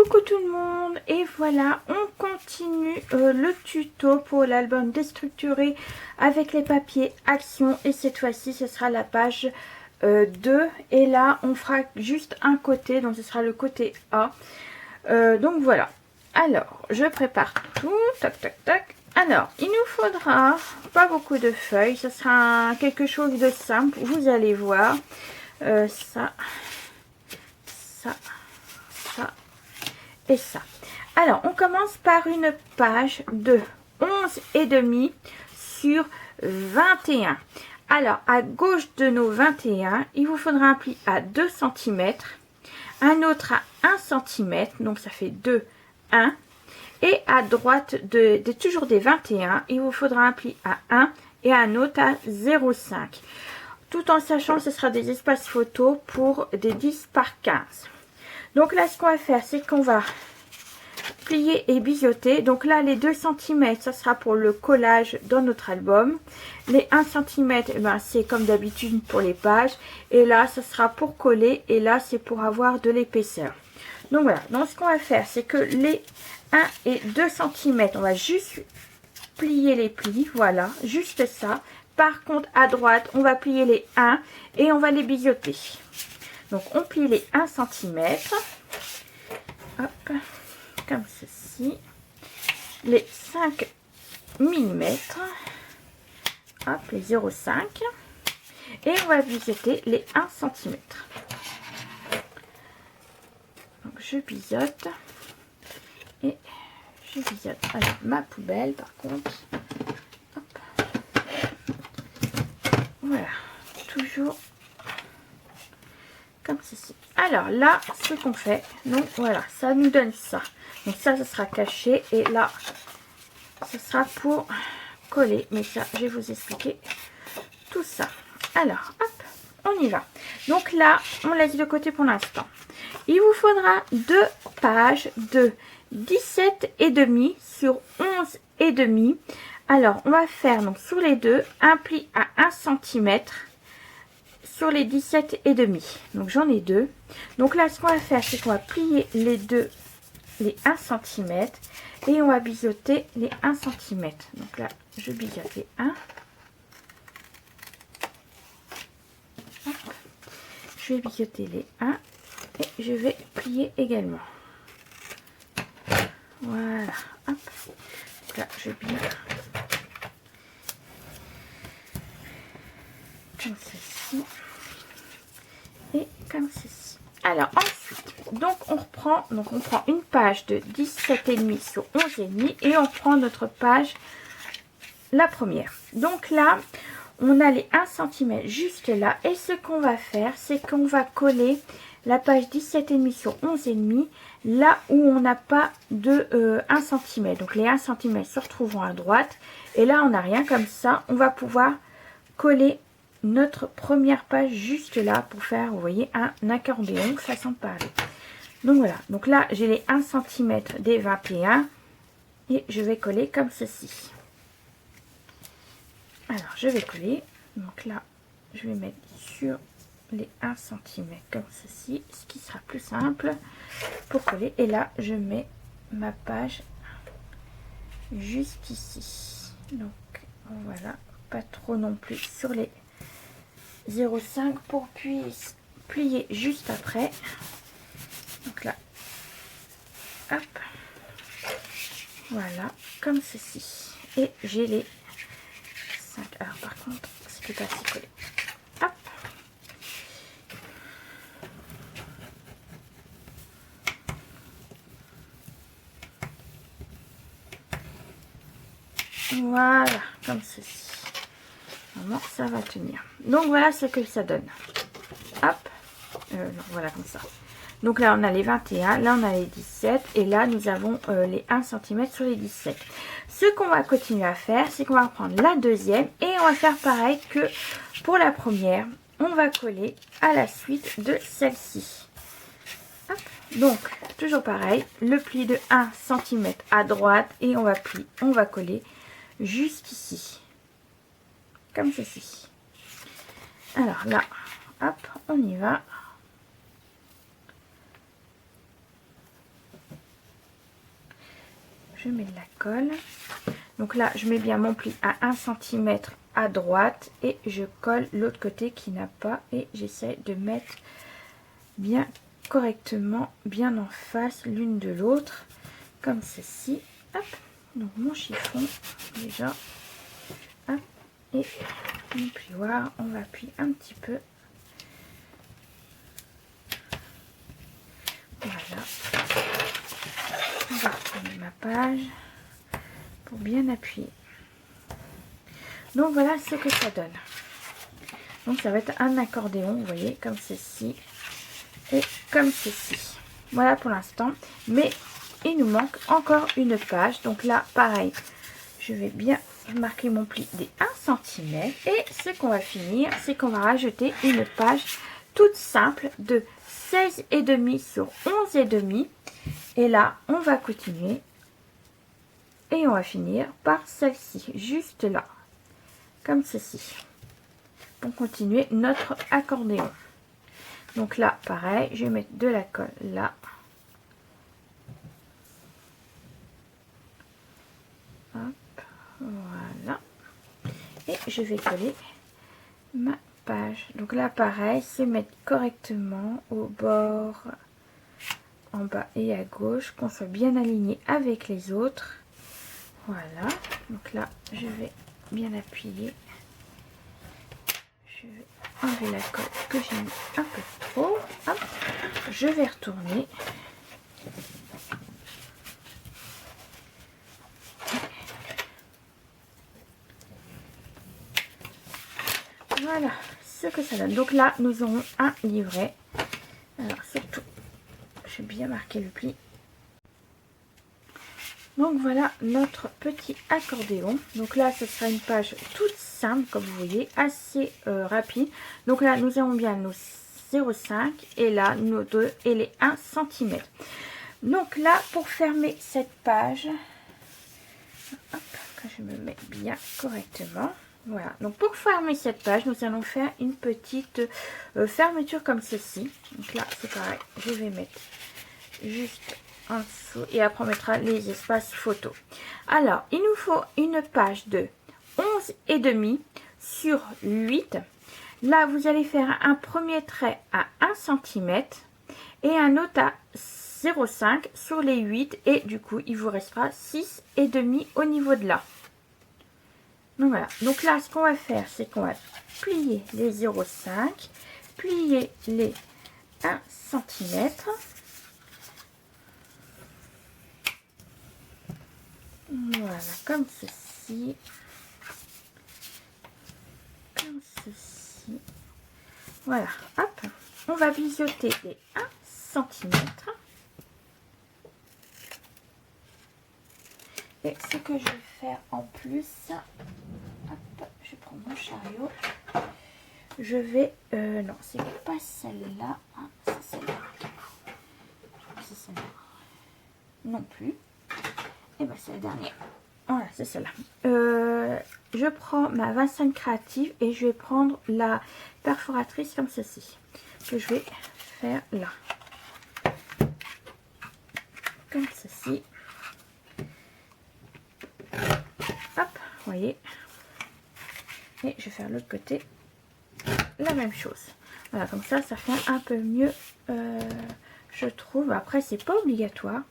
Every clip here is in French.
Coucou tout le monde, et voilà, on continue le tuto pour l'album déstructuré avec les papiers Action, et cette fois-ci ce sera la page 2, et là on fera juste un côté, donc ce sera le côté A. Donc voilà, alors je prépare tout, tac tac tac. Alors il nous faudra pas beaucoup de feuilles, ce sera quelque chose de simple, vous allez voir. Ça et ça. Alors on commence par une page de 11,5 sur 21. Alors à gauche de nos 21, il vous faudra un pli à 2 cm, un autre à 1 cm, donc ça fait 2, 1, et à droite toujours des 21, il vous faudra un pli à 1 et un autre à 0,5, tout en sachant que ce sera des espaces photos pour des 10 par 15. Donc là, ce qu'on va faire, c'est qu'on va plier et biseauter. Donc là, les 2 cm, ça sera pour le collage dans notre album. Les 1 cm, c'est comme d'habitude pour les pages. Et là, ça sera pour coller. Et là, c'est pour avoir de l'épaisseur. Donc voilà. Donc ce qu'on va faire, c'est que les 1 et 2 cm, on va juste plier les plis. Voilà, juste ça. Par contre, à droite, on va plier les 1 et on va les biseauter. Donc on plie les 1 cm, hop, comme ceci, les 5 mm, hop, les 0,5, et on va biseauter les 1 cm. Donc je biseaute, et je biseaute avec ma poubelle par contre, hop. Voilà, toujours comme ceci. Alors là, ce qu'on fait, donc voilà, ça nous donne ça. Donc ça sera caché, et là, ce sera pour coller. Mais ça, je vais vous expliquer tout ça. Alors, hop, on y va. Donc là, on laisse de côté pour l'instant. Il vous faudra 2 pages de 17,5 sur 11,5. Alors, on va faire donc sur les deux, un pli à 1 cm. Sur les 17,5. Donc j'en ai 2. Donc là, ce qu'on va faire, c'est qu'on va plier les 1 cm, et on va biseauter les 1 cm. Donc là, je biseaute les 1. Hop. Je vais biseauter les 1 et je vais plier également. Voilà. Hop. Donc là, je bise comme ceci. Et comme ceci. Alors ensuite, donc on prend une page de 17,5 sur 11,5 et on prend notre page, la première. Donc là, on a les 1 cm juste là, et ce qu'on va faire, c'est qu'on va coller la page 17,5 sur 11,5 là où on n'a pas de 1 cm. Donc les 1 cm se retrouveront à droite, et là on n'a rien. Comme ça, on va pouvoir coller notre première page juste là pour faire, vous voyez, un accordéon façon de parler. Donc voilà, donc là j'ai les 1 cm des 21 et je vais coller comme ceci. Alors je vais coller, donc là je vais mettre sur les 1 cm comme ceci, ce qui sera plus simple pour coller. Et là je mets ma page juste ici, donc voilà, pas trop non plus sur les 0,5 pour puis plier juste après. Donc là, hop, voilà, comme ceci. Et j'ai les 5. Alors par contre, c'est pas assez collé. Hop. Voilà, comme ceci. Vraiment, ça va tenir. Donc voilà ce que ça donne. Hop. Non, voilà, comme ça. Donc là, on a les 21, là, on a les 17, et là, nous avons les 1 cm sur les 17. Ce qu'on va continuer à faire, c'est qu'on va prendre la deuxième, et on va faire pareil que pour la première. On va coller à la suite de celle-ci. Donc, toujours pareil, le pli de 1 cm à droite, et on va coller juste ici. Comme ceci. Alors là, hop, on y va. je mets de la colle. Donc là, je mets bien mon pli à 1 cm à droite et je colle l'autre côté qui n'a pas et j'essaie de mettre bien correctement, bien en face l'une de l'autre, comme ceci. Hop, donc mon chiffon déjà. Hop, et mon plioir, on va appuyer un petit peu. Voilà. On va retourner ma page pour bien appuyer. Donc voilà ce que ça donne. Donc ça va être un accordéon, vous voyez, comme ceci et comme ceci. Voilà pour l'instant. Mais il nous manque encore une page. Donc là, pareil, je vais bien marquer mon pli des 1 cm. Et ce qu'on va finir, c'est qu'on va rajouter une page toute simple de 16,5 sur 11,5. Et là, on va continuer. Et on va finir par celle-ci, juste là. Comme ceci. Pour continuer notre accordéon. Donc là, pareil, je vais mettre de la colle là. Hop, voilà. Et je vais coller ma page. Donc là, pareil, c'est mettre correctement au bord, en bas et à gauche, qu'on soit bien aligné avec les autres. Voilà. Donc là, je vais bien appuyer. Je vais enlever la colle que j'ai mis un peu trop. Hop. Je vais retourner. Voilà ce que ça donne. Donc là, nous aurons un livret. Alors surtout, je vais bien marquer le pli. Donc voilà notre petit accordéon. Donc là, ce sera une page toute simple, comme vous voyez, assez rapide. Donc là, nous avons bien nos 0,5 et là, nos 2 et les 1 cm. Donc là, pour fermer cette page, hop, que je me mets bien correctement. Voilà, donc pour fermer cette page, nous allons faire une petite fermeture comme ceci. Donc là, c'est pareil, je vais mettre juste en dessous et après on mettra les espaces photos. Alors, il nous faut une page de 11,5 sur 8. Là, vous allez faire un premier trait à 1 cm et un autre à 0,5 sur les 8 et du coup, il vous restera 6,5 au niveau de là. Donc voilà, donc là ce qu'on va faire, c'est qu'on va plier les 0,5, plier les 1 cm. Voilà, comme ceci. Comme ceci. Voilà, hop, on va biseauter les 1 cm. Et ce que je vais faire en plus, hop, je prends mon chariot. Je vais, non, c'est pas celle-là, hein, c'est celle-là. C'est celle-là. Non plus. Et ben c'est la dernière. Voilà, c'est celle-là. Je prends ma 25 créative et je vais prendre la perforatrice comme ceci. Que je vais faire là. Comme ceci. Hop, vous voyez. Et je vais faire l'autre côté la même chose. Voilà, comme ça, ça fait un peu mieux, je trouve. Après, c'est pas obligatoire.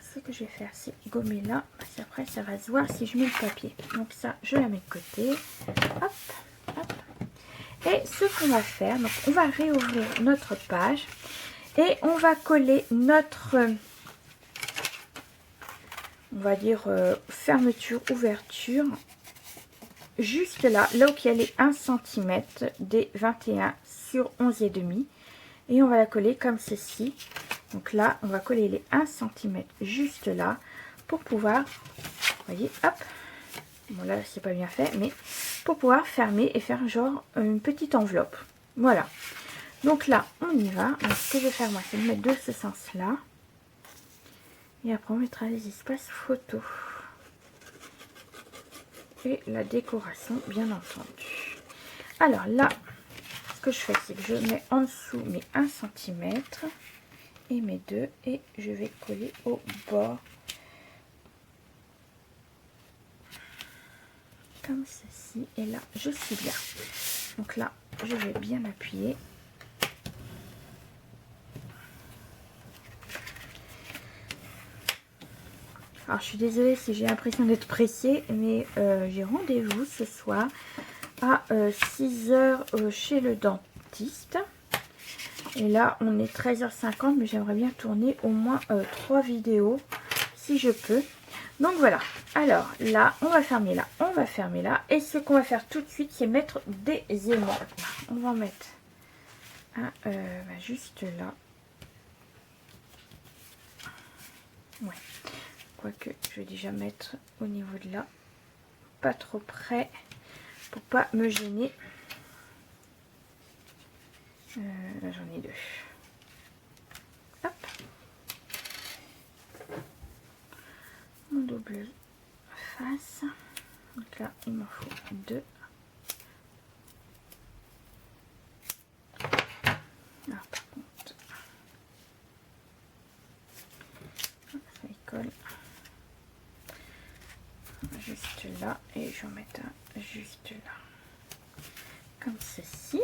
Ce que je vais faire, c'est gommer là. Parce qu'après, ça va se voir si je mets le papier. Donc ça, je la mets de côté. Hop, hop. Et ce qu'on va faire, donc on va réouvrir notre page. Et on va coller notre... on va dire fermeture, ouverture, juste là, là où il y a les 1 cm des 21 sur 11,5. Et on va la coller comme ceci. Donc là, on va coller les 1 cm juste là pour pouvoir, vous voyez, hop. Bon là, c'est pas bien fait, mais pour pouvoir fermer et faire genre une petite enveloppe. Voilà. Donc là, on y va. Donc, ce que je vais faire, moi, c'est de mettre de ce sens-là. Et après, on mettra les espaces photos. Et la décoration, bien entendu. Alors là, ce que je fais, c'est que je mets en dessous mes 1 cm et mes 2. Et je vais coller au bord comme ceci. Et là, je suis bien. Donc là, je vais bien appuyer. Alors, je suis désolée si j'ai l'impression d'être pressée, mais j'ai rendez-vous ce soir à 6 h chez le dentiste. Et là, on est 13h50, mais j'aimerais bien tourner au moins 3 vidéos, si je peux. Donc voilà. Alors là, on va fermer là, on va fermer là. Et ce qu'on va faire tout de suite, c'est mettre des aimants. On va en mettre un juste là. Ouais. Quoique, je vais déjà mettre au niveau de là. Pas trop près, pour pas me gêner. Là, j'en ai 2. Hop. Mon double face. Donc là, il m'en faut 2. Alors, par contre, ça y colle juste là. Et je vais en mettre un juste là. Comme ceci.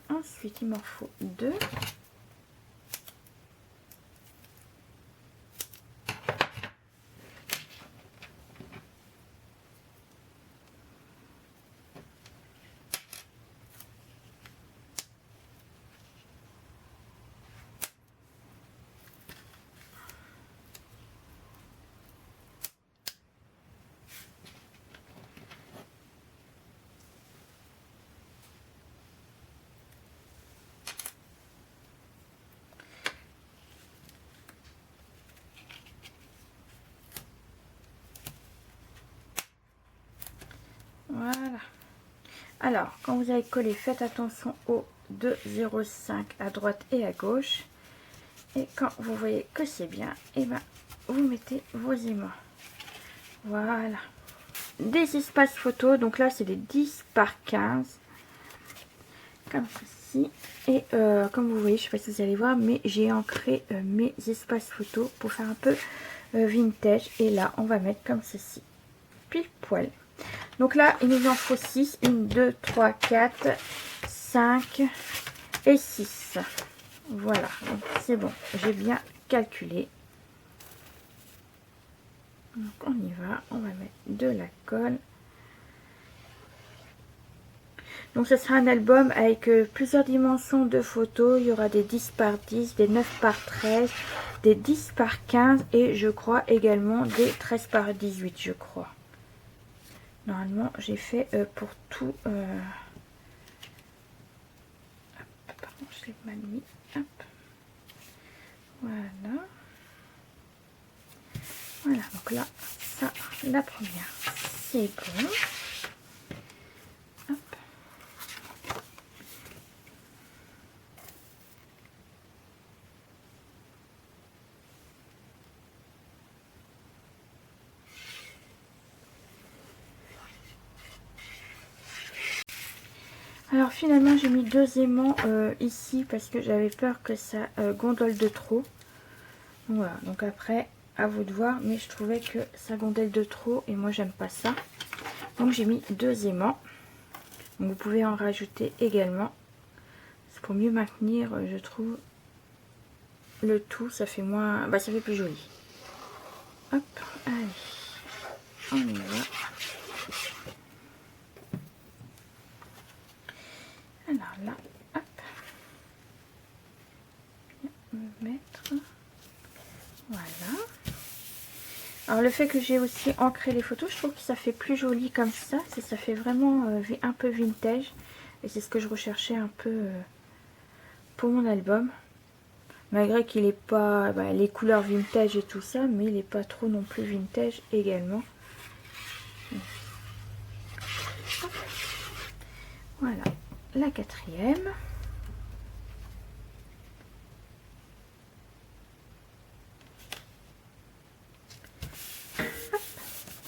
Ensuite, il m'en faut 2. Voilà. Alors, quand vous avez collé, faites attention aux 2,05 à droite et à gauche. Et quand vous voyez que c'est bien, et ben vous mettez vos aimants. Voilà. Des espaces photos. Donc là, c'est des 10 par 15. Comme ceci. Et comme vous voyez, je ne sais pas si vous allez voir, mais j'ai ancré mes espaces photos pour faire un peu vintage. Et là, on va mettre comme ceci. Pile poil. Donc là, il nous en faut 6. 1, 2, 3, 4, 5 et 6. Voilà, c'est bon. J'ai bien calculé. Donc on y va. On va mettre de la colle. Donc ce sera un album avec plusieurs dimensions de photos. Il y aura des 10 par 10, des 9 par 13, des 10 par 15 et je crois également des 13 par 18, je crois. Normalement, j'ai fait pour tout. Hop, pardon, je l'ai mal mis. Hop. Voilà. Voilà, donc là, ça, la première, c'est bon. Hop. Alors finalement j'ai mis 2 aimants ici parce que j'avais peur que ça gondole de trop. Voilà, donc après à vous de voir, mais je trouvais que ça gondole de trop et moi j'aime pas ça. Donc j'ai mis 2 aimants. Donc, vous pouvez en rajouter également. C'est pour mieux maintenir, je trouve, le tout. Ça fait moins, ça fait plus joli. Hop, allez, on y va. Alors là, hop, me mettre, voilà. Alors le fait que j'ai aussi ancré les photos, je trouve que ça fait plus joli comme ça. Ça fait vraiment un peu vintage. Et c'est ce que je recherchais un peu pour mon album. Malgré qu'il n'est pas les couleurs vintage et tout ça, mais il n'est pas trop non plus vintage également. Voilà, la 4e.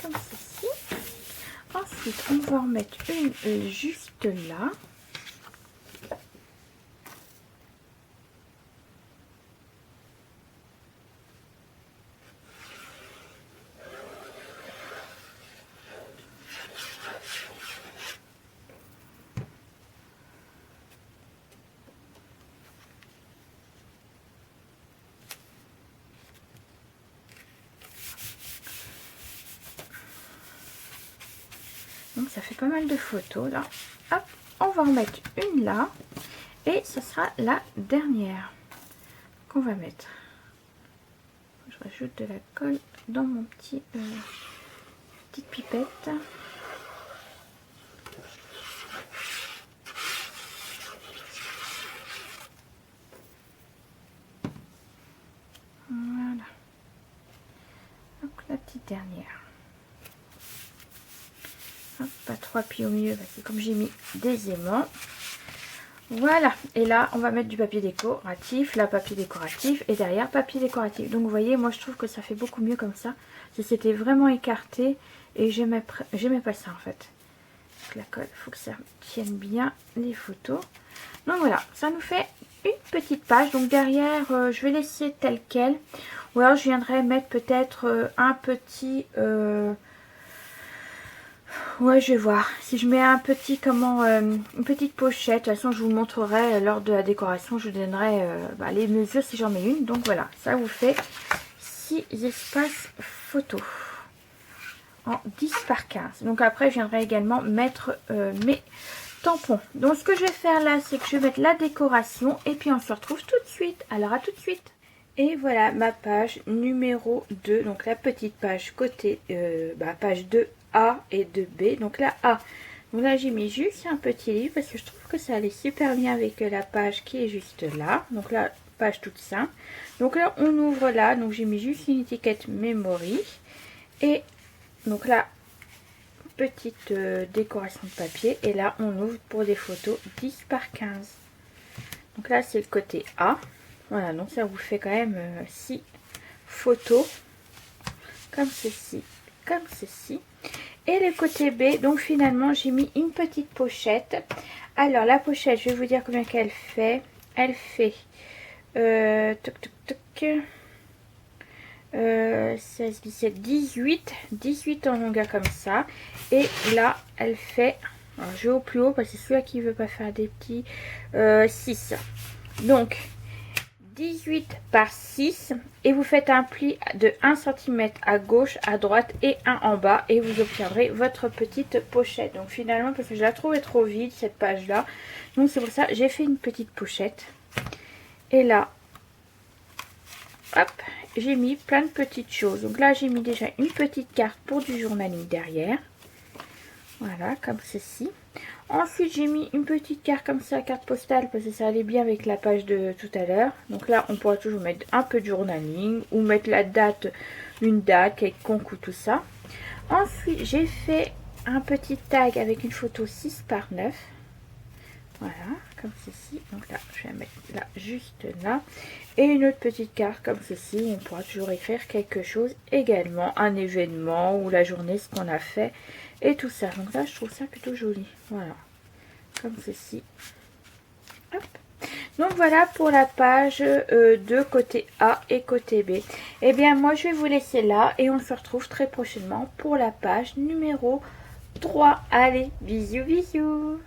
Comme ceci. Ensuite, on va en mettre une juste là. ça fait pas mal de photos là. Hop, on va en mettre une là. Et ce sera la dernière qu'on va mettre. Je rajoute de la colle dans mon petite pipette. Voilà. Donc la petite dernière. Hop, pas trop appuyé au milieu parce que comme j'ai mis des aimants. Voilà, et là on va mettre du papier décoratif, là papier décoratif et derrière papier décoratif. Donc vous voyez, moi je trouve que ça fait beaucoup mieux comme ça. Si c'était vraiment écarté et j'aimais pas ça en fait. Donc la colle, il faut que ça tienne bien les photos. Donc voilà, ça nous fait une petite page. Donc derrière, je vais laisser tel quel. Ou alors je viendrai mettre peut-être un petit... Ouais, je vais voir. Si je mets un petit, une petite pochette, de toute façon, je vous montrerai lors de la décoration. Je vous donnerai les mesures si j'en mets une. Donc voilà, ça vous fait 6 espaces photos en 10 par 15. Donc après, je viendrai également mettre mes tampons. Donc ce que je vais faire là, c'est que je vais mettre la décoration et puis on se retrouve tout de suite. Alors à tout de suite. Et voilà ma page numéro 2. Donc la petite page côté, page 2. A et de B. Donc la A, donc là j'ai mis juste un petit livre parce que je trouve que ça allait super bien avec la page qui est juste là. Donc la page toute simple. Donc là on ouvre là, donc j'ai mis juste une étiquette memory et donc là petite décoration de papier et là on ouvre pour des photos 10 par 15. Donc là c'est le côté A. Voilà, donc ça vous fait quand même 6 photos comme ceci, comme ceci. Et le côté B, donc finalement j'ai mis une petite pochette. Alors la pochette, je vais vous dire combien qu'elle fait. Elle fait 16, 17, 18 en longueur comme ça. Et là elle fait, alors je vais au plus haut parce que c'est celui qui veut pas faire des petits, 6. Donc 18 par 6 et vous faites un pli de 1 cm à gauche, à droite et un en bas et vous obtiendrez votre petite pochette. Donc finalement, parce que je la trouvais trop vide cette page là, donc c'est pour ça j'ai fait une petite pochette. Et là, hop, j'ai mis plein de petites choses. Donc là j'ai mis déjà une petite carte pour du journaling derrière. Voilà, comme ceci. Ensuite, j'ai mis une petite carte comme ça, carte postale, parce que ça allait bien avec la page de tout à l'heure. Donc là, on pourra toujours mettre un peu de journaling ou mettre la date, une date, quelconque ou tout ça. Ensuite, j'ai fait un petit tag avec une photo 6 par 9. Voilà, comme ceci. Donc là, je vais la mettre là, juste là. Et une autre petite carte comme ceci. On pourra toujours écrire quelque chose également, un événement ou la journée, ce qu'on a fait. Et tout ça. Donc là, je trouve ça plutôt joli. Voilà. Comme ceci. Hop. Donc voilà pour la page de côté A et côté B. Et bien moi, je vais vous laisser là. Et on se retrouve très prochainement pour la page numéro 3. Allez, bisous, bisous.